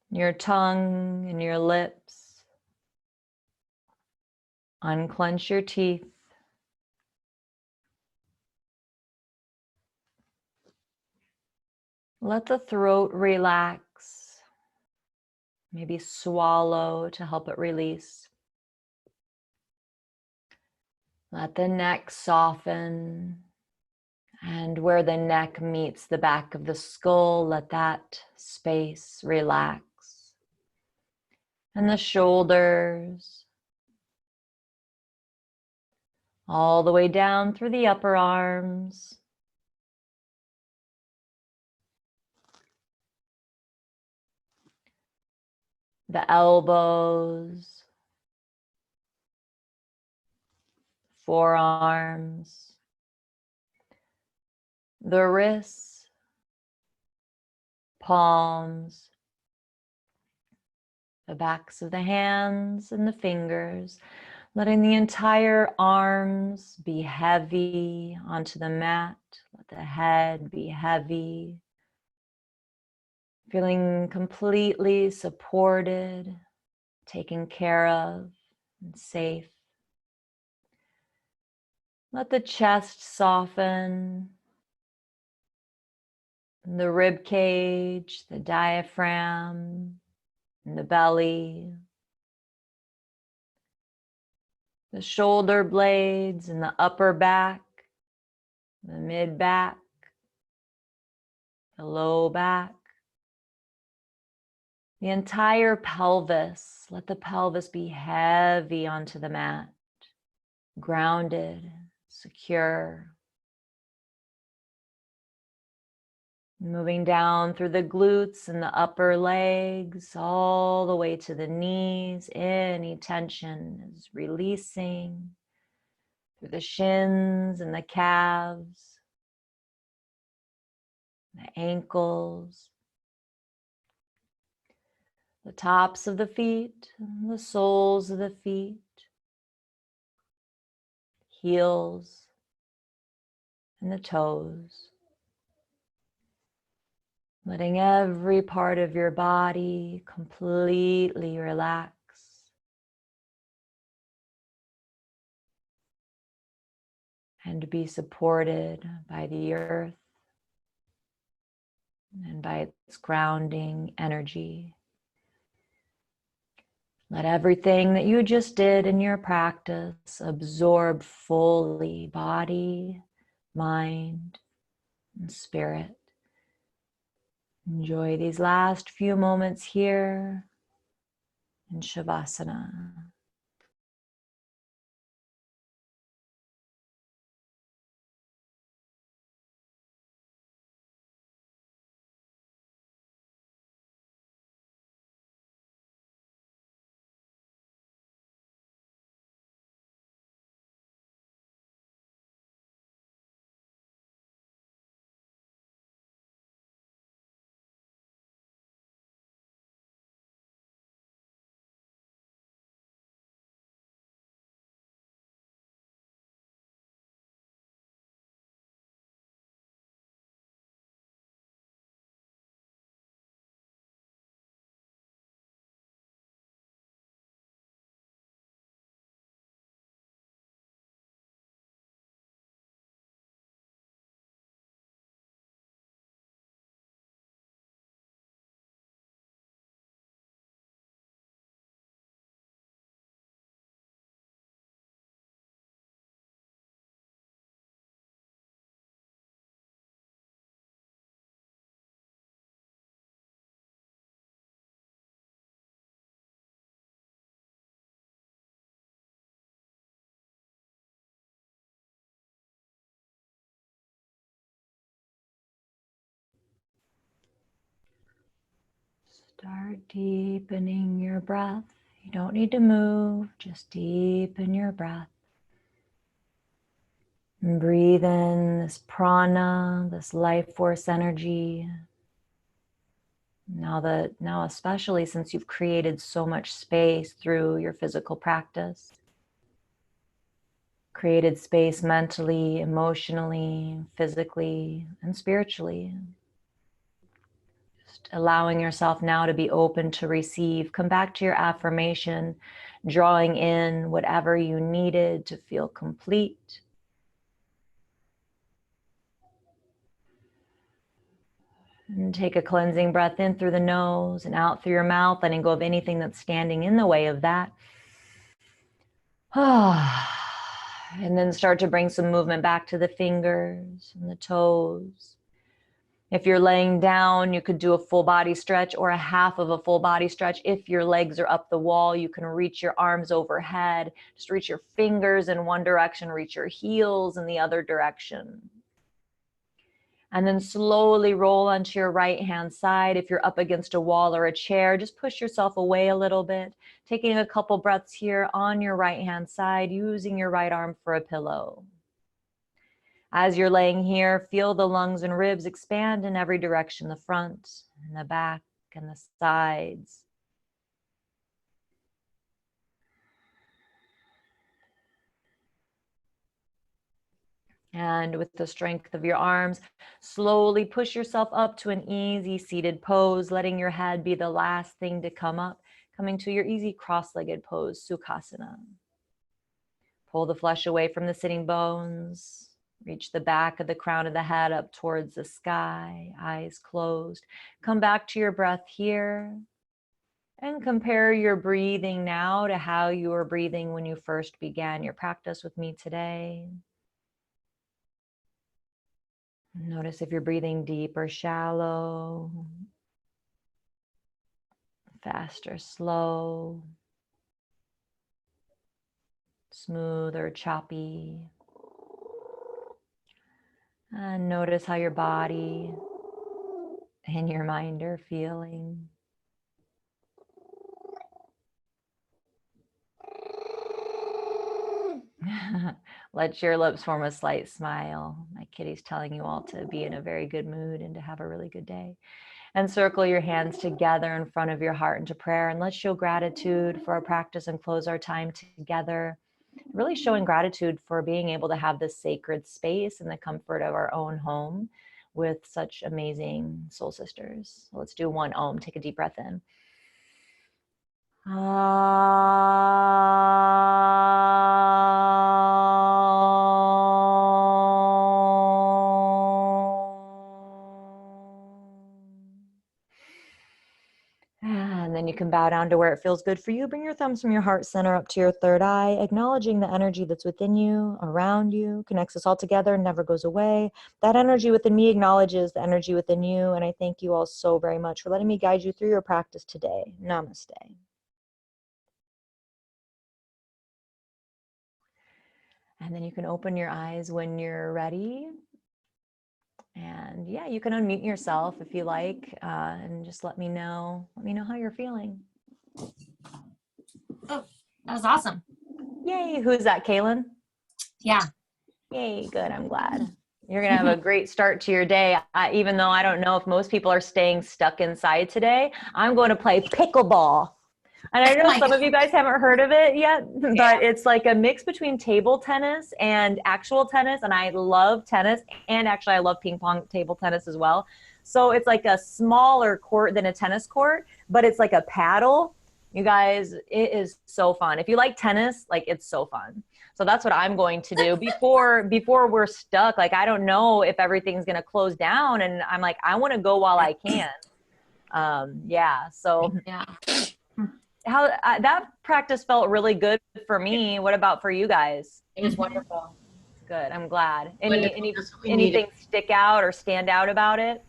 [SPEAKER 1] your tongue and your lips. Unclench your teeth. Let the throat relax. Maybe swallow to help it release. Let the neck soften. And where the neck meets the back of the skull, let that space relax. And the shoulders, all the way down through the upper arms. The elbows, forearms, the wrists, palms, the backs of the hands and the fingers, letting the entire arms be heavy onto the mat. Let the head be heavy. Feeling completely supported, taken care of, and safe. Let the chest soften, the rib cage, the diaphragm, and the belly, the shoulder blades and the upper back, the mid back, the low back, the entire pelvis. Let the pelvis be heavy onto the mat, grounded, secure. Moving down through the glutes and the upper legs, all the way to the knees. Any tension is releasing through the shins and the calves, the ankles, the tops of the feet, and the soles of the feet, heels, and the toes. Letting every part of your body completely relax. And be supported by the earth and by its grounding energy. Let everything that you just did in your practice absorb fully, body, mind, and spirit. Enjoy these last few moments here in Shavasana. Start deepening your breath. You don't need to move, just deepen your breath. And breathe in this prana, this life force energy. Now especially since you've created so much space through your physical practice, created space mentally, emotionally, physically, and spiritually. Just allowing yourself now to be open to receive. Come back to your affirmation, drawing in whatever you needed to feel complete. And take a cleansing breath in through the nose and out through your mouth, letting go of anything that's standing in the way of that. And then start to bring some movement back to the fingers and the toes. If you're laying down, you could do a full body stretch or a half of a full body stretch. If your legs are up the wall, you can reach your arms overhead. Just reach your fingers in one direction, reach your heels in the other direction. And then slowly roll onto your right hand side. If you're up against a wall or a chair, just push yourself away a little bit. Taking a couple breaths here on your right hand side, using your right arm for a pillow. As you're laying here, feel the lungs and ribs expand in every direction, the front and the back and the sides. And with the strength of your arms, slowly push yourself up to an easy seated pose, letting your head be the last thing to come up, coming to your easy cross-legged pose, Sukhasana. Pull the flesh away from the sitting bones. Reach the back of the crown of the head up towards the sky, eyes closed. Come back to your breath here and compare your breathing now to how you were breathing when you first began your practice with me today. Notice if you're breathing deep or shallow, fast or slow, smooth or choppy. And notice how your body and your mind are feeling. Let your lips form a slight smile. My kitty's telling you all to be in a very good mood and to have a really good day. And circle your hands together in front of your heart into prayer. And let's show gratitude for our practice and close our time together. Really showing gratitude for being able to have this sacred space in the comfort of our own home with such amazing soul sisters. So let's do one Om. Take a deep breath in. And then you can bow down to where it feels good for you. Bring your thumbs from your heart center up to your third eye, acknowledging the energy that's within you, around you, connects us all together, never goes away. That energy within me acknowledges the energy within you. And I thank you all so very much for letting me guide you through your practice today. Namaste. And then you can open your eyes when you're ready. And yeah, you can unmute yourself if you like, and just let me know how you're feeling.
[SPEAKER 3] Oh, that was awesome.
[SPEAKER 1] Yay. Who's that, Kaylin?
[SPEAKER 3] Yeah.
[SPEAKER 1] Yay, good. I'm glad. You're going to have a great start to your day. Even though I don't know if most people are staying stuck inside today, I'm going to play pickleball. And I know some of you guys haven't heard of it yet, but it's like a mix between table tennis and actual tennis. And I love tennis, and actually I love ping pong table tennis as well. So it's like a smaller court than a tennis court, but it's like a paddle. You guys, it is so fun. If you like tennis, like it's so fun. So that's what I'm going to do before we're stuck. Like, I don't know if everything's going to close down, and I'm like, I want to go while I can. Yeah. So
[SPEAKER 3] Yeah.
[SPEAKER 1] how that practice felt really good for me. What about for you guys?
[SPEAKER 3] It was wonderful.
[SPEAKER 1] Good. I'm glad.
[SPEAKER 3] Wonderful.
[SPEAKER 1] Anything stick out or stand out about it?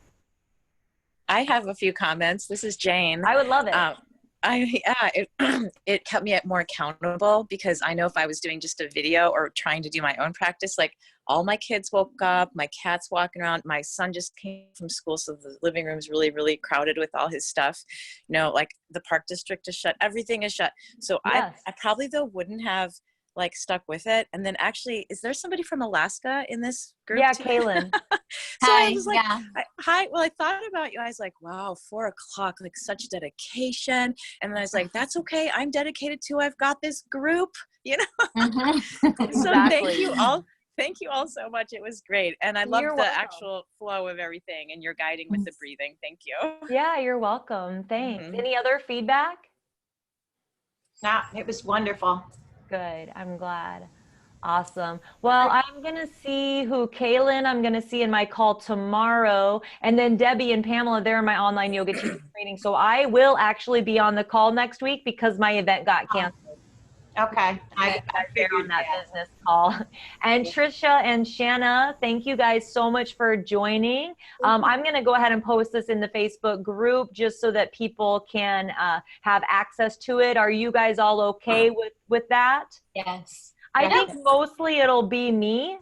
[SPEAKER 4] I have a few comments. This is Jane.
[SPEAKER 1] I would love it.
[SPEAKER 4] It kept me more accountable, because I know if I was doing just a video or trying to do my own practice, like all my kids woke up, my cat's walking around, my son just came from school, so the living room's really, really crowded with all his stuff. You know, like the park district is shut, everything is shut. So
[SPEAKER 1] Yes.
[SPEAKER 4] I probably though wouldn't have like stuck with it. And then actually, is there somebody from Alaska in this group
[SPEAKER 1] Yeah,
[SPEAKER 4] too?
[SPEAKER 1] Kaylin.
[SPEAKER 4] So
[SPEAKER 3] Hi,
[SPEAKER 4] I was like,
[SPEAKER 3] yeah.
[SPEAKER 4] hi. Well, I thought about you. I was like, wow, 4:00, like such dedication. And then I was like, that's okay. I'm dedicated too. I've got this group, you know?
[SPEAKER 3] Mhm.
[SPEAKER 4] So
[SPEAKER 1] Exactly.
[SPEAKER 4] thank you all so much. It was great. And I loved
[SPEAKER 1] You're
[SPEAKER 4] the
[SPEAKER 1] welcome.
[SPEAKER 4] actual flow of everything and your guiding with the breathing. Thank you.
[SPEAKER 1] Yeah, you're welcome. Thanks.
[SPEAKER 4] Mhm.
[SPEAKER 1] Any other feedback?
[SPEAKER 5] No, it was wonderful.
[SPEAKER 1] Good. I'm glad. Awesome. Well, I'm going to see who Kaylin I'm going to see in my call tomorrow. And then Debbie and Pamela, they're in my online yoga teacher training. So I will actually be on the call next week because my event got canceled.
[SPEAKER 5] Okay. I
[SPEAKER 1] There on
[SPEAKER 5] figured
[SPEAKER 1] that
[SPEAKER 5] that.
[SPEAKER 1] business call. And Trisha and Shanna, thank you guys so much for joining. I'm going to go ahead and post this in the Facebook group just so that people can have access to it. Are you guys all okay with that?
[SPEAKER 3] Yes.
[SPEAKER 1] I
[SPEAKER 3] Yes.
[SPEAKER 1] think mostly it'll be me.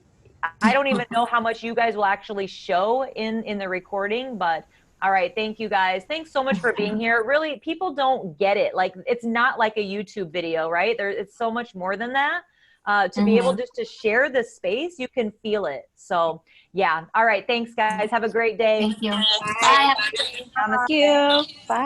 [SPEAKER 1] I don't even know how much you guys will actually show in the recording, but all right. Thank you guys. Thanks so much for being here. Really, people don't get it. Like, it's not like a YouTube video, right? It's so much more than that. To be able just to share the space, you can feel it. So yeah. All right. Thanks guys. Have a great day.
[SPEAKER 3] Thank you. Bye.
[SPEAKER 4] Thank you. Bye.